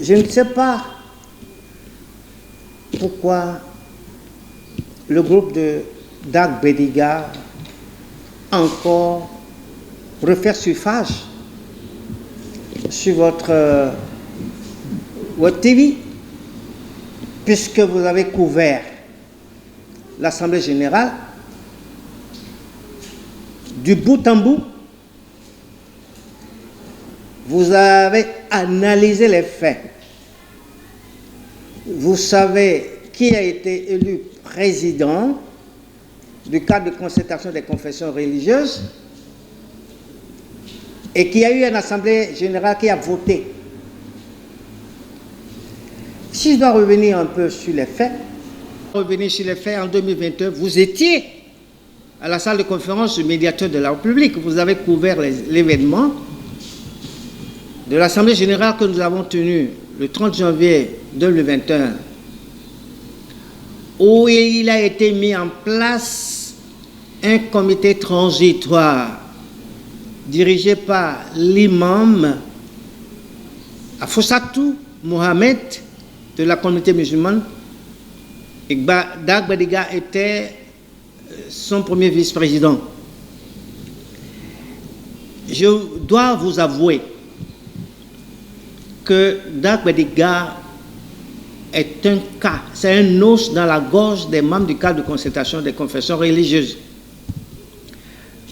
Je ne sais pas pourquoi le groupe de Dag Bediga encore refaire suffrage sur votre TV, puisque vous avez couvert l'Assemblée générale du bout en bout. Vous avez analysé les faits. Vous savez qui a été élu président du cadre de concertation des confessions religieuses et qu'il y a eu une assemblée générale qui a voté. Si je dois revenir un peu sur les faits, en 2021, vous étiez à la salle de conférence du médiateur de la République. Vous avez couvert l'événement de l'Assemblée générale que nous avons tenue le 30 janvier 2021, où il a été mis en place un comité transitoire dirigé par l'imam Afossatou Mohamed de la communauté musulmane. Et Dag Bediga était son premier vice-président. Je dois vous avouer que Dag Bediga est un cas, c'est un os dans la gorge des membres du cadre de concertation des confessions religieuses.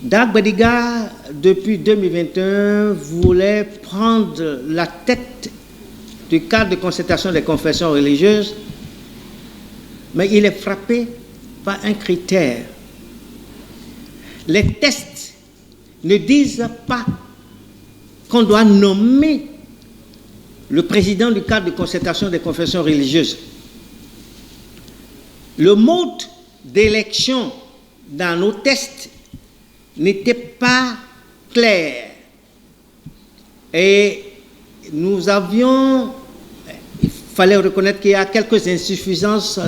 Dag Bediga, depuis 2021, voulait prendre la tête du cadre de concertation des confessions religieuses, mais il est frappé par un critère. Les tests ne disent pas qu'on doit nommer le président du cadre de concertation des confessions religieuses. Le mode d'élection dans nos tests n'était pas clair. Et nous avions, il fallait reconnaître qu'il y a quelques insuffisances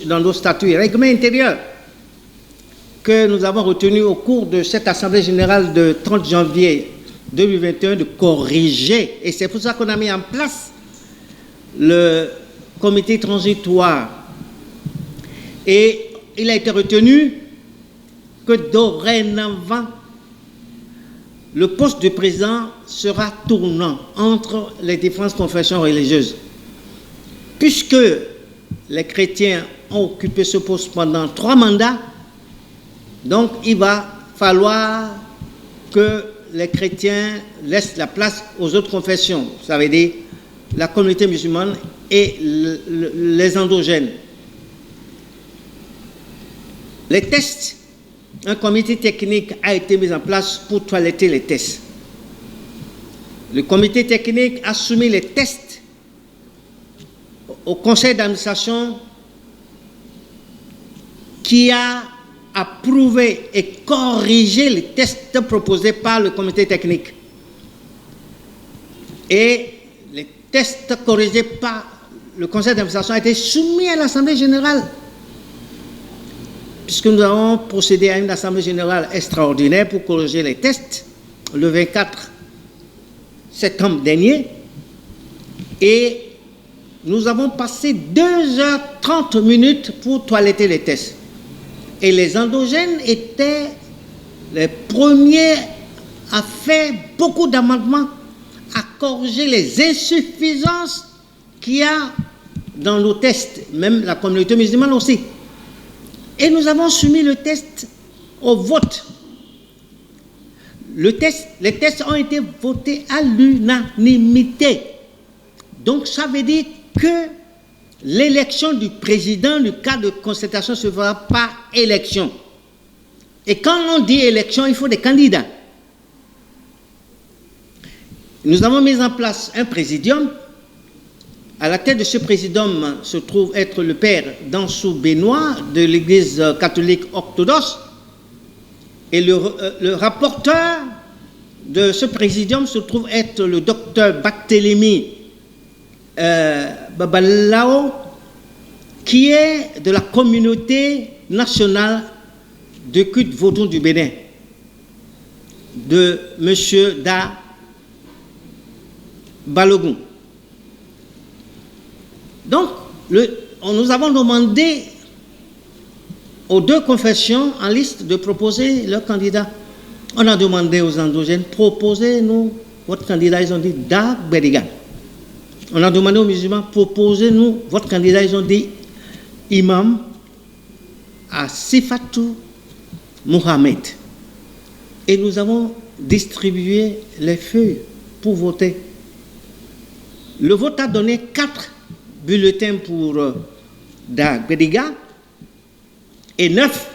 dans nos statuts et règlements intérieurs que nous avons retenu au cours de cette Assemblée générale de 30 janvier 2021 de corriger. Et c'est pour ça qu'on a mis en place le comité transitoire. Et il a été retenu que dorénavant, le poste de président sera tournant entre les différentes confessions religieuses. Puisque les chrétiens ont occupé ce poste pendant 3 mandats, donc il va falloir que les chrétiens laissent la place aux autres confessions, ça veut dire la communauté musulmane et les endogènes. Les tests, un comité technique a été mis en place pour toiletter les tests. Le comité technique a soumis les tests au conseil d'administration qui a approuvé et corrigé les tests proposés par le comité technique. Et les tests corrigés par le conseil d'administration ont été soumis à l'Assemblée générale. Puisque nous avons procédé à une Assemblée générale extraordinaire pour corriger les tests le 24 septembre dernier. Et nous avons passé 2h30 pour toiletter les tests. Et les endogènes étaient les premiers à faire beaucoup d'amendements, à corriger les insuffisances qu'il y a dans nos tests, même la communauté musulmane aussi. Et nous avons soumis le test au vote. Les tests ont été votés à l'unanimité. Donc ça veut dire que l'élection du président du cadre de concertation se fera par élection. Et quand on dit élection, il faut des candidats. Nous avons mis en place un présidium. À la tête de ce présidium se trouve être le père Dansou Benoît de l'Église catholique orthodoxe. Et le rapporteur de ce présidium se trouve être le docteur Barthélemy Babalao, qui est de la communauté nationale de culte vaudou du Bénin, de M. Da Balogun. Donc, nous avons demandé aux deux confessions en liste de proposer leur candidat. On a demandé aux endogènes, proposez-nous votre candidat. Ils ont dit Dag Bediga. On a demandé aux musulmans, proposez-nous votre candidat. Ils ont dit Imam Asifatou Mohamed. Et nous avons distribué les feuilles pour voter. Le vote a donné 4 bulletins pour Dag Bediga et 9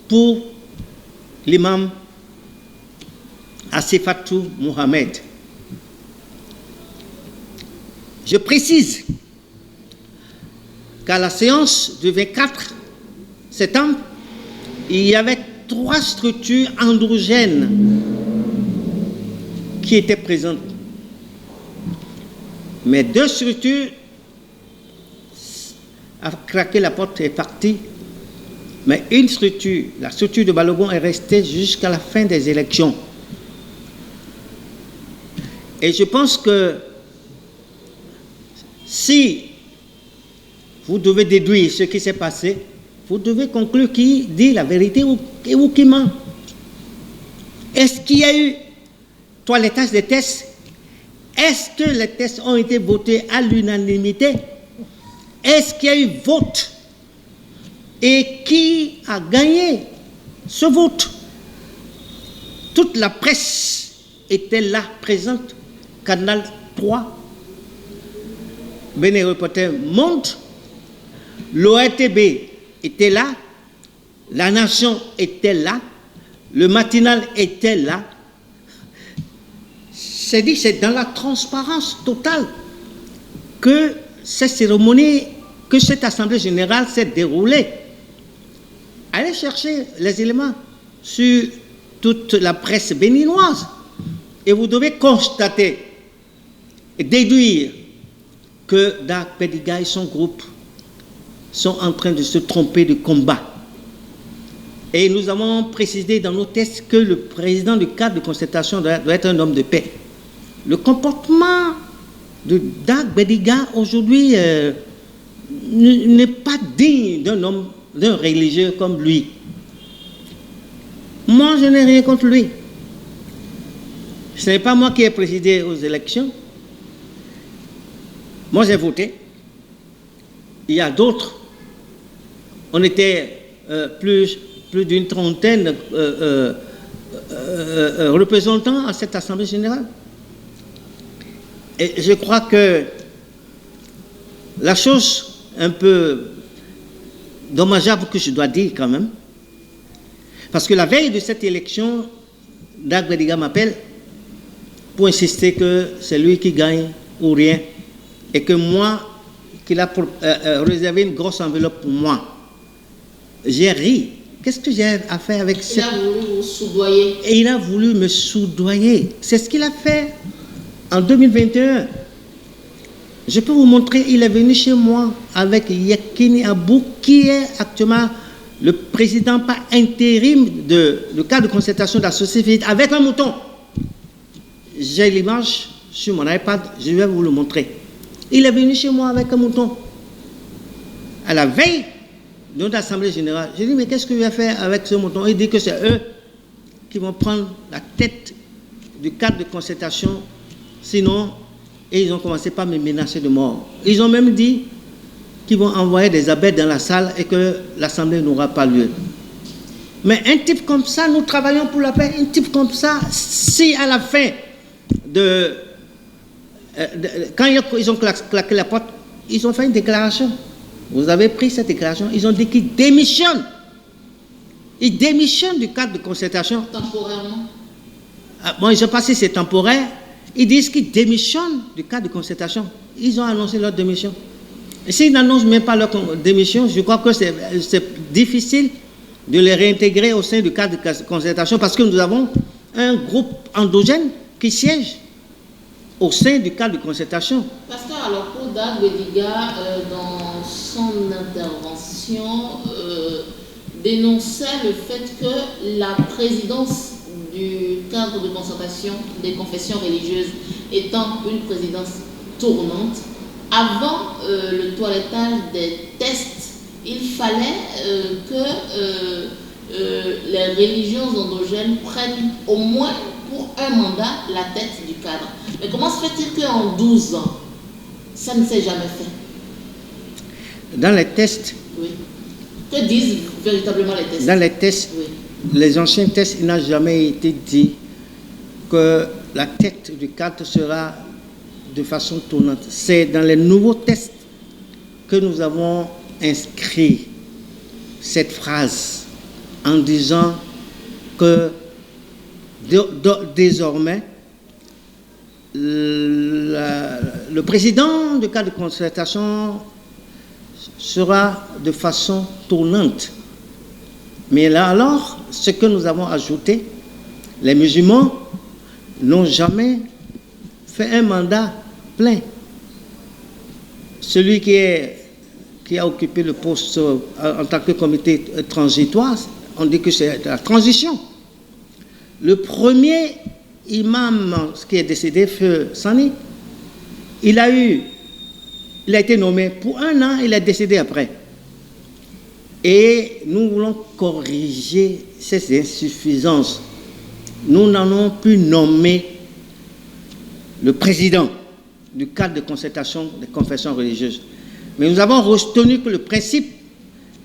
pour l'imam Asifatou Mohamed. Je précise qu'à la séance du 24 septembre, il y avait 3 structures androgènes qui étaient présentes. Mais 2 structures a craqué la porte et est partie. Mais une structure, la structure de Balogun, est restée jusqu'à la fin des élections. Et je pense que si vous devez déduire ce qui s'est passé, vous devez conclure qui dit la vérité ou qui ment. Est-ce qu'il y a eu toilettage des tests? Est-ce que les tests ont été votés à l'unanimité? Est-ce qu'il y a eu vote? Et qui a gagné ce vote? Toute la presse était là, présente. Canal 3, Bénin Reporter monte, l'ORTB était là, La Nation était là, le matinal était là. C'est dit, c'est dans la transparence totale que cette cérémonie, que cette assemblée générale s'est déroulée. Allez chercher les éléments sur toute la presse béninoise et vous devez constater et déduire que Dag Bediga et son groupe sont en train de se tromper de combat. Et nous avons précisé dans nos textes que le président du cadre de concertation doit être un homme de paix. Le comportement de Dag Bediga aujourd'hui n'est pas digne d'un homme, d'un religieux comme lui. Moi, je n'ai rien contre lui. Ce n'est pas moi qui ai présidé aux élections. Moi, j'ai voté. Il y a d'autres. On était plus d'une trentaine représentants à cette Assemblée générale. Et je crois que la chose un peu dommageable que je dois dire quand même, parce que la veille de cette élection, Dag Bediga m'appelle pour insister que c'est lui qui gagne ou rien, et que moi, qu'il a réservé une grosse enveloppe pour moi. J'ai ri. Qu'est-ce que j'ai à faire avec ça? Il a voulu vous soudoyer. Et il a voulu me soudoyer. C'est ce qu'il a fait en 2021. Je peux vous montrer, il est venu chez moi avec Yekini Abou, qui est actuellement le président par intérim du cadre de concertation de la société, avec un mouton. J'ai l'image sur mon iPad, je vais vous le montrer. Il est venu chez moi avec un mouton. À la veille de notre assemblée générale, j'ai dit, mais qu'est-ce que je vais faire avec ce mouton? Il dit que c'est eux qui vont prendre la tête du cadre de concertation, sinon, et ils ont commencé par me menacer de mort. Ils ont même dit qu'ils vont envoyer des abeilles dans la salle et que l'assemblée n'aura pas lieu. Mais un type comme ça, nous travaillons pour la paix, un type comme ça, si à la fin quand ils ont claqué la porte, ils ont fait une déclaration. Vous avez pris cette déclaration, ils ont dit qu'ils démissionnent. Ils démissionnent du cadre de concertation. Temporairement? Bon, je ne sais pas si c'est temporaire. Ils disent qu'ils démissionnent du cadre de concertation. Ils ont annoncé leur démission. Et s'ils n'annoncent même pas leur démission, je crois que c'est difficile de les réintégrer au sein du cadre de concertation parce que nous avons un groupe endogène qui siège au sein du cadre de concertation. Pasteur, alors pour Dag Bediga, dans son intervention, dénonçait le fait que la présidence du cadre de concertation des confessions religieuses étant une présidence tournante, avant le toilettage des tests, il fallait que les religions endogènes prennent au moins pour un mandat la tête du cadre. Mais comment se fait-il qu'en 12 ans, ça ne s'est jamais fait? Dans les tests, oui. Que disent véritablement les tests? Dans les tests, oui. Les anciens tests, il n'a jamais été dit que la tête du cadre sera de façon tournante. C'est dans les nouveaux tests que nous avons inscrit cette phrase en disant que désormais, le président du cadre de concertation sera de façon tournante. Mais là alors, ce que nous avons ajouté, les musulmans n'ont jamais fait un mandat plein. Celui qui a occupé le poste en tant que comité transitoire, on dit que c'est la transition. Le premier imam qui est décédé, Feu Sani, il a été nommé pour 1 an, il est décédé après. Et nous voulons corriger ces insuffisances. Nous n'en avons pu nommer le président du cadre de concertation des confessions religieuses. Mais nous avons retenu que le principe,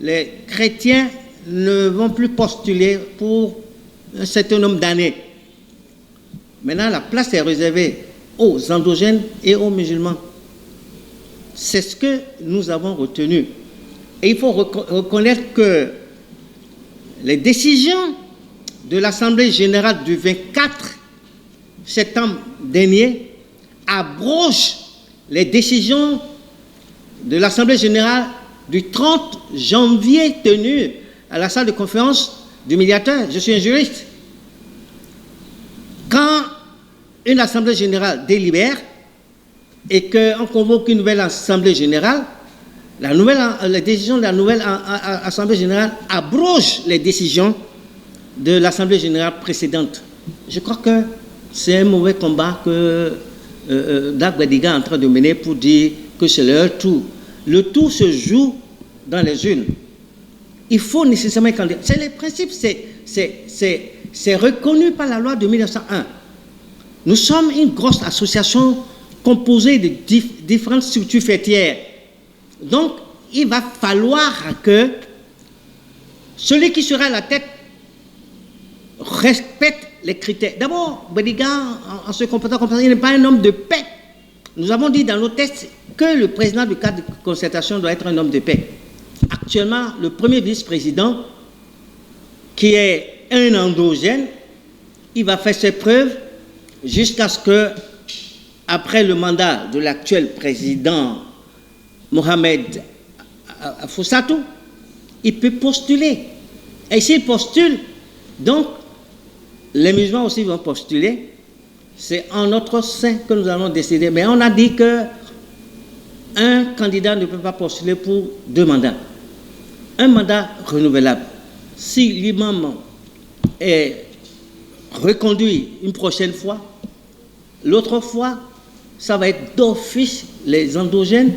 les chrétiens ne vont plus postuler pour un certain nombre d'années. Maintenant, la place est réservée aux endogènes et aux musulmans. C'est ce que nous avons retenu. Et il faut reconnaître que les décisions de l'Assemblée générale du 24 septembre dernier abrogent les décisions de l'Assemblée générale du 30 janvier tenue à la salle de conférence du médiateur. Je suis un juriste. Quand une Assemblée générale délibère et qu'on convoque une nouvelle Assemblée générale, les décisions de la nouvelle Assemblée générale abrogent les décisions de l'Assemblée générale précédente. Je crois que c'est un mauvais combat que Dag Bediga est en train de mener pour dire que c'est leur tour. Le tour se joue dans les urnes. Il faut nécessairement candidat. C'est les principes, c'est reconnu par la loi de 1901. Nous sommes une grosse association composée de différentes structures fêtières. Donc, il va falloir que celui qui sera à la tête respecte les critères. D'abord, Bediga, en se comportant comme ça, il n'est pas un homme de paix. Nous avons dit dans nos tests que le président du cadre de concertation doit être un homme de paix. Actuellement, le premier vice-président, qui est un endogène, il va faire ses preuves jusqu'à ce que, après le mandat de l'actuel président Mohamed Foussatou, il peut postuler. Et s'il postule, donc, les musulmans aussi vont postuler. C'est en notre sein que nous allons décider. Mais on a dit qu'un candidat ne peut pas postuler pour 2 mandats. Un mandat renouvelable. Si l'imam est reconduit une prochaine fois, l'autre fois, ça va être d'office les endogènes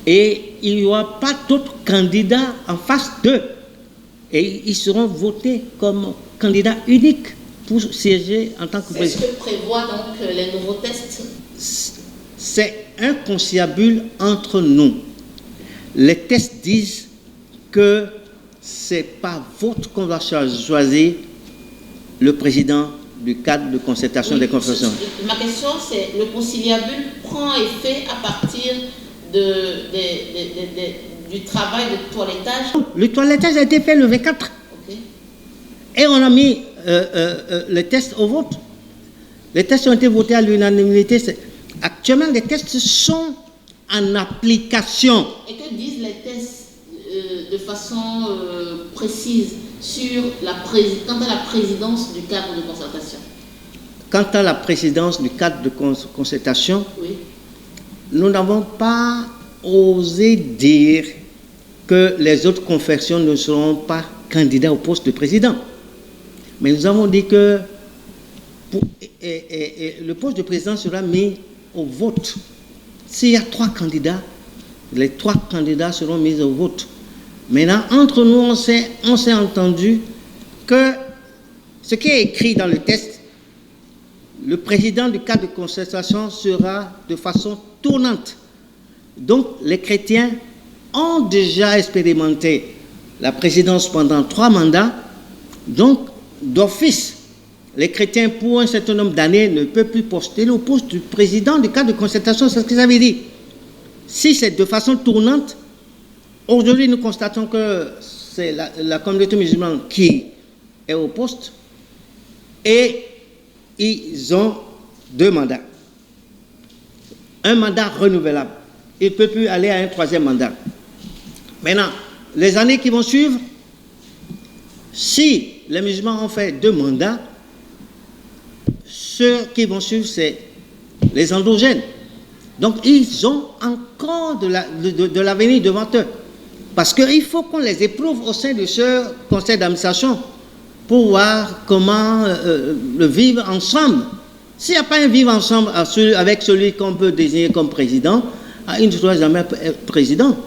et il n'y aura pas d'autres candidats en face d'eux. Et ils seront votés comme candidats uniques pour siéger en tant que président. C'est ce que prévoient donc les nouveaux tests? C'est un conciliabule entre nous. Les tests disent que ce n'est pas votre qu'on va choisir le président du cadre de concertation des confessions. Ma question, c'est le conciliabule prend effet à partir du travail de toilettage? Le toilettage a été fait le 24. Okay. Et on a mis les tests au vote. Les tests ont été votés à l'unanimité. Actuellement, les tests sont en application. Et que disent les tests de façon précise sur quant à la présidence du cadre de concertation? Quant à la présidence du cadre de concertation, oui. Nous n'avons pas osé dire que les autres confessions ne seront pas candidats au poste de président. Mais nous avons dit que le poste de président sera mis au vote S'il y a 3 candidats, les 3 candidats seront mis au vote. Maintenant, entre nous, on s'est entendu que ce qui est écrit dans le texte, le président du cadre de concertation sera de façon tournante. Donc, les chrétiens ont déjà expérimenté la présidence pendant 3 mandats. Donc, d'office, les chrétiens, pour un certain nombre d'années, ne peuvent plus postuler au poste du président du cadre de concertation. C'est ce que ça veut dire. Si c'est de façon tournante, aujourd'hui, nous constatons que c'est la communauté musulmane qui est au poste et ils ont 2 mandats. Un mandat renouvelable. Il ne peut plus aller à un 3e mandat. Maintenant, les années qui vont suivre, si les musulmans ont fait 2 mandats, ceux qui vont suivre, c'est les endogènes. Donc, ils ont encore de l'avenir devant eux. Parce qu'il faut qu'on les éprouve au sein de ce conseil d'administration pour voir comment le vivre ensemble. S'il n'y a pas un vivre ensemble avec celui qu'on peut désigner comme président, il ne sera jamais président.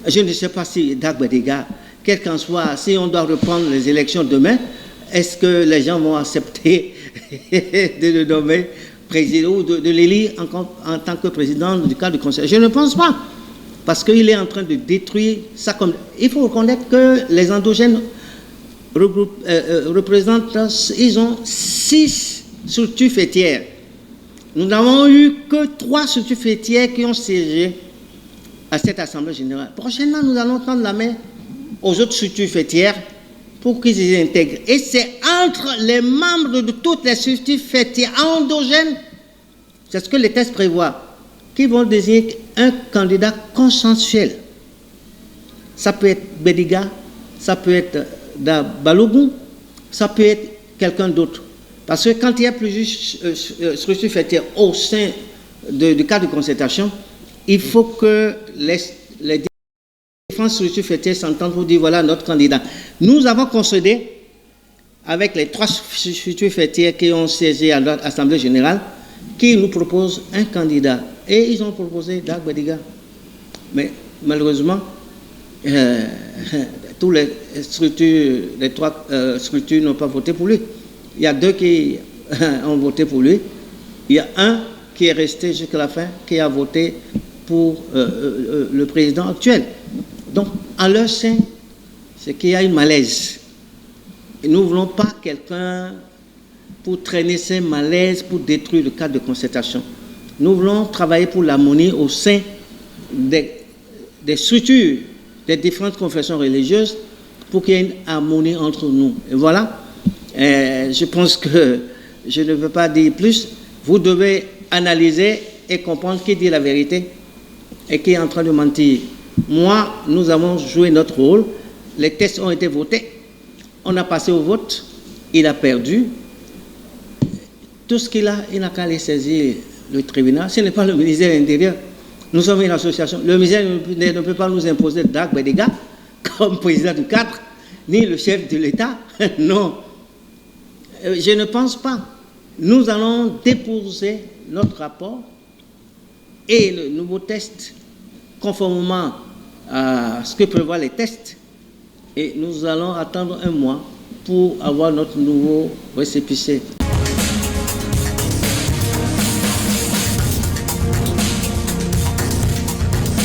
Je ne sais pas si Dagbediga, quel qu'en soit, si on doit reprendre les élections demain, est-ce que les gens vont accepter de le nommer président ou de l'élire en tant que président du cadre du conseil? Je ne pense pas, parce qu'il est en train de détruire ça. Il faut reconnaître que les endogènes représentent, ils ont 6 structures fêtières. Nous n'avons eu que 3 structures fêtières qui ont siégé à cette Assemblée générale. Prochainement, nous allons tendre la main aux autres structures fêtières pour qu'ils y intègrent. Et c'est entre les membres de toutes les structures fêtières endogènes, c'est ce que les textes prévoient, qui vont désigner un candidat consensuel. Ça peut être Bediga, ça peut être Balogun, ça peut être quelqu'un d'autre. Parce que quand il y a plusieurs structures fêtières au sein du cadre de concertation, il faut que les différentes structures fêtières s'entendent pour dire voilà notre candidat. Nous avons concédé avec les 3 structures fêtières qui ont siégé à l'Assemblée générale, qui nous proposent un candidat. Et ils ont proposé Dagbediga. Mais malheureusement, toutes les 3 structures n'ont pas voté pour lui. Il y a 2 qui ont voté pour lui. Il y a un qui est resté jusqu'à la fin, qui a voté pour le président actuel. Donc, en leur sein, c'est qu'il y a une malaise. Et nous ne voulons pas quelqu'un pour traîner ces malaises, pour détruire le cadre de concertation. Nous voulons travailler pour l'harmonie au sein des structures des différentes confessions religieuses pour qu'il y ait une harmonie entre nous. Et voilà. Je pense que je ne veux pas dire plus. Vous devez analyser et comprendre qui dit la vérité et qui est en train de mentir. Moi, nous avons joué notre rôle. Les textes ont été votés. On a passé au vote. Il a perdu. Tout ce qu'il a, il n'a qu'à aller saisir le tribunal. Ce n'est pas le ministère de l'Intérieur. Nous sommes une association. Le ministère ne peut pas nous imposer Dagbediga comme président du cadre, ni le chef de l'État. Non. Je ne pense pas. Nous allons déposer notre rapport et le nouveau test conformément à ce que prévoient les tests. Et nous allons attendre un mois pour avoir notre nouveau récépissé.